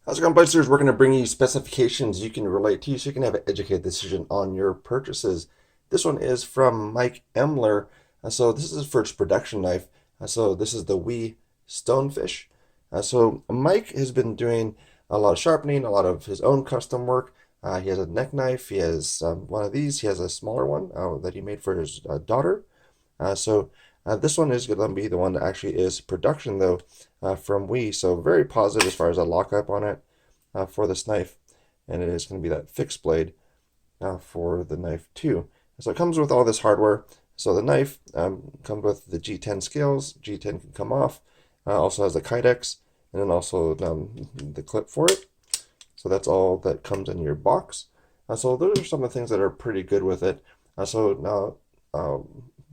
How's it going, Blazers? We're going to bring you specifications you can relate to so you can have an educated decision on your purchases. This one is from Mike Emler. So this is his first production knife. So this is the Stonefish. So Mike has been doing a lot of sharpening, a lot of his own custom work. He has a neck knife. He has one of these. He has a smaller one that he made for his daughter. This one is going to be the one that actually is production though from So very positive as far as a lockup on it for this knife, and it is going to be that fixed blade for the knife too. So it comes with all this hardware. So the knife comes with the G10 scales. G10 can come off. Also has the Kydex, and then also the clip for it. So that's all that comes in your box. So those are some of the things that are pretty good with it. So now,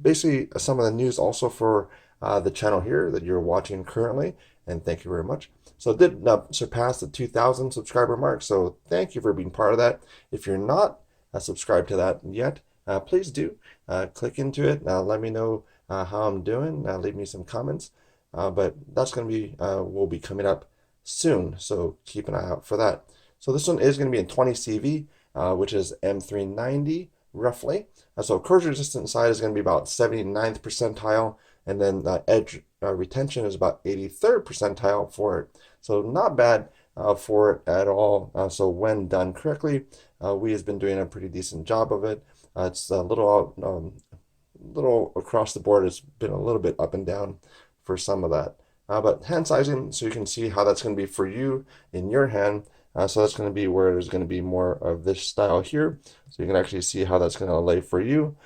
basically, some of the news also for the channel here that you're watching currently, and thank you very much. So it did surpass the 2,000 subscriber mark, so thank you for being part of that. If you're not subscribed to that yet, please do. Click into it. Let me know how I'm doing. Leave me some comments. But that's going to be, will be coming up soon, so keep an eye out for that. So this one is going to be in 20 CV, which is M390 roughly. So corrosion resistant side is going to be about 79th percentile, and then the edge retention is about 83rd percentile for it. So not bad for it at all. So when done correctly, we has been doing a pretty decent job of it. It's a little across the board. It's been a little bit up and down for some of that. But hand sizing, so you can see how that's going to be for you in your hand. So that's going to be where there's going to be more of this style here. So you can actually see how that's going to lay for you.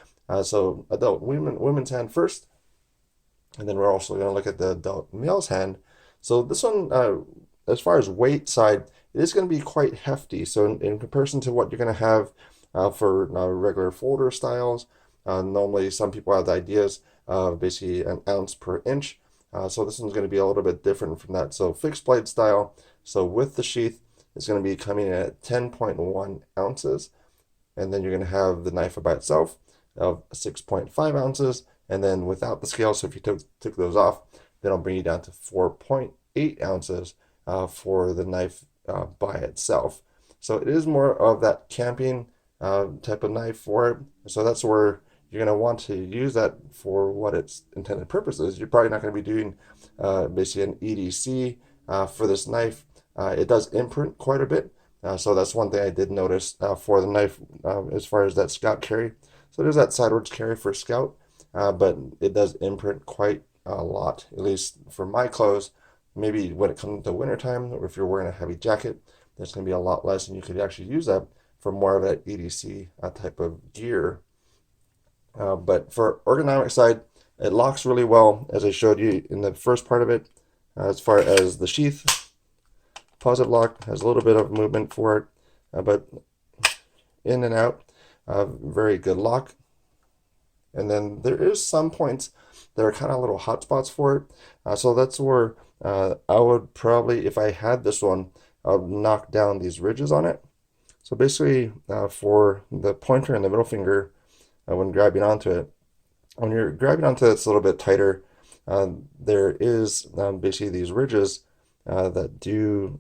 So adult women's hand first, and then we're also going to look at the adult male's hand. So this one, as far as weight side, it is going to be quite hefty. So in comparison to what you're going to have for regular folder styles, normally some people have the ideas of basically an ounce per inch. So this one's going to be a little bit different from that. So fixed blade style. So with the sheath, it's going to be coming in at 10.1 ounces. And then you're going to have the knife by itself of 6.5 ounces. And then without the scale, so if you took those off, then it'll bring you down to 4.8 ounces for the knife by itself. So it is more of that camping type of knife for it. So that's where you're going to want to use that for what its intended purpose is. You're probably not going to be doing basically an EDC for this knife. It does imprint quite a bit. So that's one thing I did notice for the knife as far as that scout carry. So there's that sidewards carry for scout, but it does imprint quite a lot, at least for my clothes. Maybe when it comes to wintertime, or if you're wearing a heavy jacket, there's going to be a lot less, and you could actually use that for more of that EDC type of gear. But for ergonomic side, it locks really well, as I showed you in the first part of it. As far as the sheath, positive lock has a little bit of movement for it, but in and out, very good lock. And then there is some points that are kind of little hot spots for it. So that's where I would probably, if I had this one, I would knock down these ridges on it. So basically, for the pointer and the middle finger, when grabbing onto it, when you're grabbing onto it, it's a little bit tighter. There is basically these ridges that do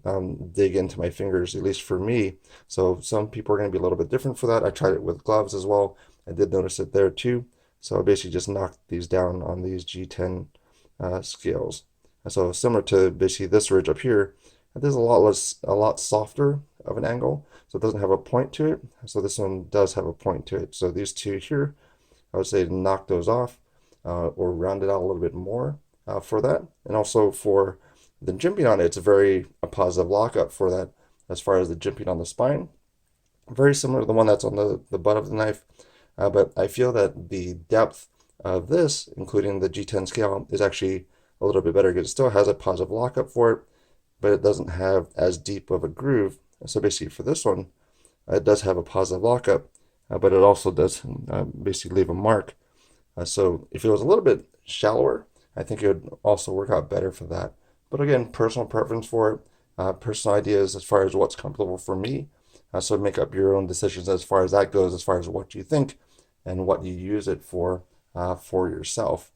dig into my fingers, at least for me. So some people are going to be a little bit different for that. I tried it with gloves as well. I did notice it there too. So I basically just knocked these down on these G10 scales. So similar to basically this ridge up here, there's a lot softer of an angle, so it doesn't have a point to it. So this one does have a point to it. So these two here, I would say knock those off or round it out a little bit more for that. And also for the jimping on it, it's a positive lockup for that as far as the jimping on the spine. Very similar to the one that's on the butt of the knife, but I feel that the depth of this, including the G10 scale, is actually a little bit better because it still has a positive lockup for it, but it doesn't have as deep of a groove. So basically for this one, it does have a positive lockup, but it also does basically leave a mark. So if it was a little bit shallower, I think it would also work out better for that. But again, personal preference for it, personal ideas as far as what's comfortable for me. So make up your own decisions as far as that goes, as far as what you think and what you use it for yourself.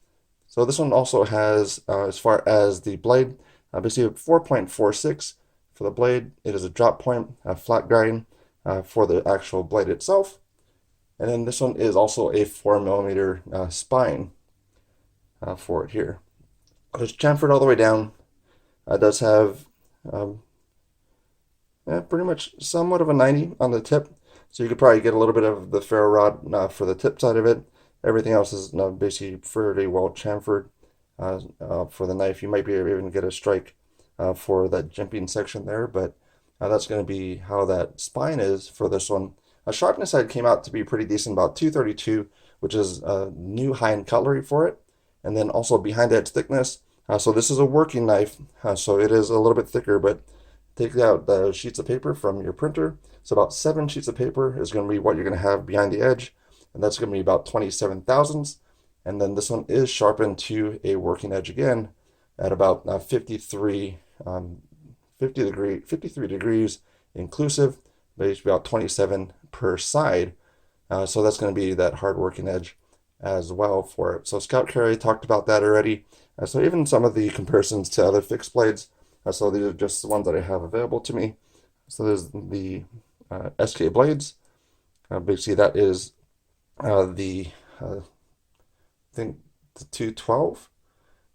So this one also has, as far as the blade, basically 4.46 for the blade. It is a drop point, a flat grind for the actual blade itself. And then this one is also a 4mm spine for it here. It's chamfered all the way down. It does have pretty much somewhat of a 90 on the tip. So you could probably get a little bit of the ferro rod for the tip side of it. Everything else is basically fairly well chamfered for the knife. You might be able to even get a strike for that jimping section there, but that's going to be how that spine is for this one. Sharpness side came out to be pretty decent, about 232, which is new high-end cutlery for it. And then also behind edge thickness. So this is a working knife, so it is a little bit thicker, but take out the sheets of paper from your printer. So about 7 sheets of paper is going to be what you're going to have behind the edge, and that's going to be about 27 thousandths. And then this one is sharpened to a working edge again at about 53 degrees inclusive, basically about 27 per side. So that's going to be that hard working edge as well for it. So Scout Carry, talked about that already. So even some of the comparisons to other fixed blades. So these are just the ones that I have available to me. So there's the SK blades. Basically that is I think the 212.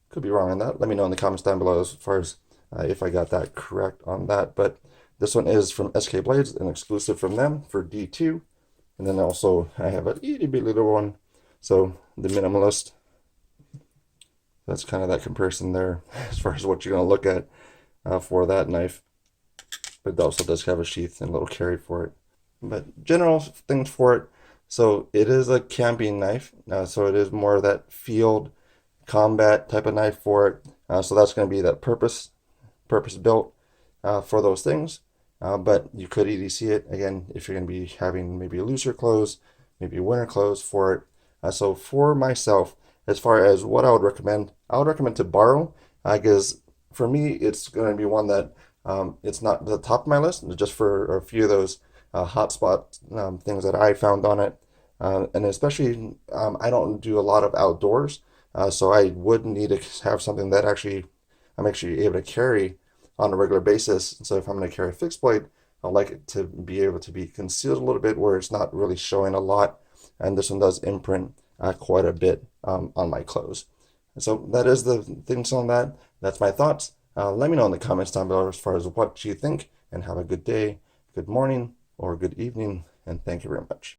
Could be wrong on that. Let me know in the comments down below as far as if I got that correct on that. But this one is from SK Blades, an exclusive from them for D2. And then also I have a itty bitty little one. So the Minimalist. That's kind of that comparison there as far as what you're going to look at for that knife. But it also does have a sheath and a little carry for it. But general things for it. So it is a camping knife. So it is more of that field combat type of knife for it. So that's going to be that purpose built for those things. But you could EDC it again if you're going to be having maybe looser clothes, maybe winter clothes for it. So for myself, as far as what I would recommend to borrow, because for me it's going to be one that it's not the top of my list, just for a few of those hotspot things that I found on it. And especially I don't do a lot of outdoors, so I would need to have something that actually I'm actually able to carry on a regular basis. So if I'm going to carry a fixed blade, I like it to be able to be concealed a little bit where it's not really showing a lot. And this one does imprint quite a bit on my clothes. So that is the things on that. That's my thoughts. Let me know in the comments down below as far as what you think, and have a good day, good morning, or good evening, and thank you very much.